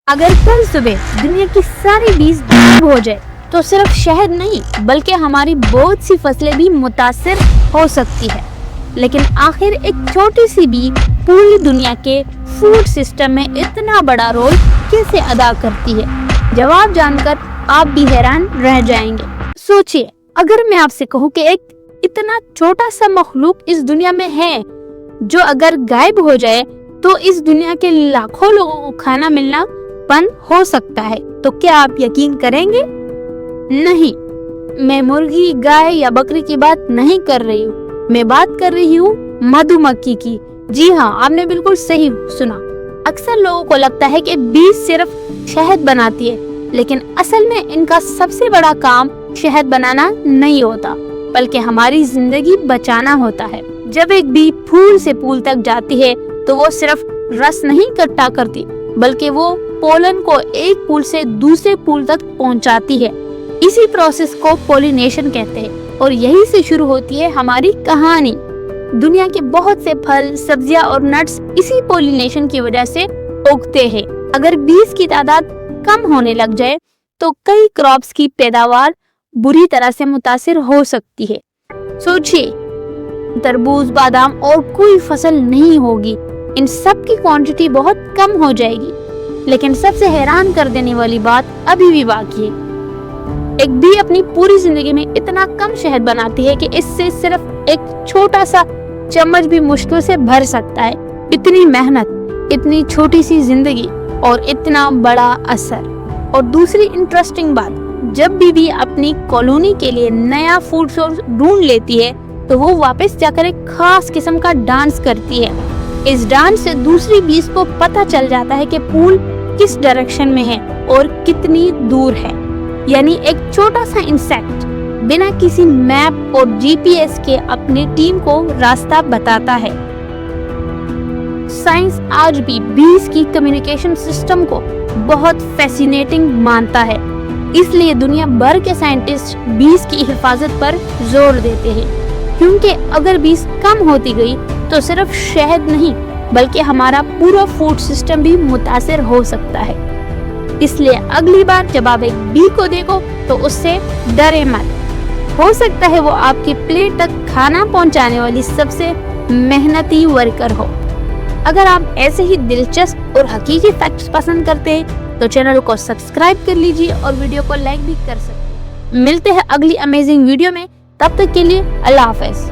اگر کل صبح دنیا کی ساری بیز غائب ہو جائے تو صرف شہد نہیں بلکہ ہماری بہت سی فصلیں بھی متاثر ہو سکتی ہے، لیکن آخر ایک چھوٹی سی بی پوری دنیا کے فوڈ سسٹم میں اتنا بڑا رول کیسے ادا کرتی ہے؟ جواب جان کر آپ بھی حیران رہ جائیں گے۔ سوچئے، اگر میں آپ سے کہوں کہ ایک اتنا چھوٹا سا مخلوق اس دنیا میں ہے جو اگر غائب ہو جائے تو اس دنیا کے لاکھوں لوگوں کو کھانا ملنا بند ہو سکتا ہے، تو کیا آپ یقین کریں گے؟ نہیں، میں مرغی، گائے یا بکری کی بات نہیں کر رہی ہوں، میں بات کر رہی ہوں مدھو مکھی کی۔ جی ہاں، آپ نے بالکل صحیح سنا۔ اکثر لوگوں کو لگتا ہے کہ بیز صرف شہد بناتی ہے، لیکن اصل میں ان کا سب سے بڑا کام شہد بنانا نہیں ہوتا بلکہ ہماری زندگی بچانا ہوتا ہے۔ جب ایک بی پھول سے پھول تک جاتی ہے تو وہ صرف رس نہیں اکٹھا کرتی بلکہ وہ پولن کو ایک پھول سے دوسرے پھول تک پہنچاتی ہے۔ اسی پروسیس کو پولینیشن کہتے ہیں اور یہی سے شروع ہوتی ہے ہماری کہانی۔ دنیا کے بہت سے پھل، سبزیاں اور نٹس اسی پولینیشن کی وجہ سے اگتے ہیں۔ اگر بیز کی تعداد کم ہونے لگ جائے تو کئی کراپس کی پیداوار بری طرح سے متاثر ہو سکتی ہے۔ سوچئے، تربوز، بادام اور کوئی فصل نہیں ہوگی، ان سب کی کوانٹٹی بہت کم ہو جائے گی۔ لیکن سب سے حیران کر دینے والی بات ابھی بھی باقی ہے۔ ایک بی اپنی پوری زندگی میں اتنا کم شہد بناتی ہے کہ اس سے صرف ایک چھوٹا سا چمچ بھی مشکل سے بھر سکتا ہے۔ اتنی محنت، اتنی چھوٹی سی زندگی اور اتنا بڑا اثر۔ اور دوسری انٹرسٹنگ بات، جب بھی اپنی کالونی کے لیے نیا فوڈ سورس ڈھونڈ لیتی ہے تو وہ واپس جا کر ایک خاص قسم کا ڈانس کرتی ہے۔ اس ڈانس سے دوسری بیز کو پتہ چل جاتا ہے کہ پھول کس ڈائریکشن میں ہے اور کتنی دور ہے۔ یعنی ایک چھوٹا سا انسیکٹ بنا کسی میپ اور جی پی ایس کے اپنی ٹیم کو راستہ بتاتا ہے۔ سائنس آج بھی بیز کی کمیونیکیشن سسٹم کو بہت فیسینیٹنگ مانتا ہے، اس لیے دنیا بھر کے سائنٹسٹ بیز کی حفاظت پر زور دیتے ہیں، کیونکہ اگر بیز کم ہوتی گئی تو صرف شہد نہیں بلکہ ہمارا پورا فوڈ سسٹم بھی متاثر ہو سکتا ہے۔ اس لیے اگلی بار جب آپ ایک بی کو دیکھو تو اس سے ڈرے مت، ہو سکتا ہے وہ آپ کی پلیٹ تک کھانا پہنچانے والی سب سے محنتی ورکر ہو۔ اگر آپ ایسے ہی دلچسپ اور حقیقی فیکٹس پسند کرتے ہیں تو چینل کو سبسکرائب کر لیجیے اور ویڈیو کو لائک بھی کر سکتے ہیں۔ ملتے ہیں اگلی امیزنگ ویڈیو میں، تب تک کے لیے اللہ حافظ۔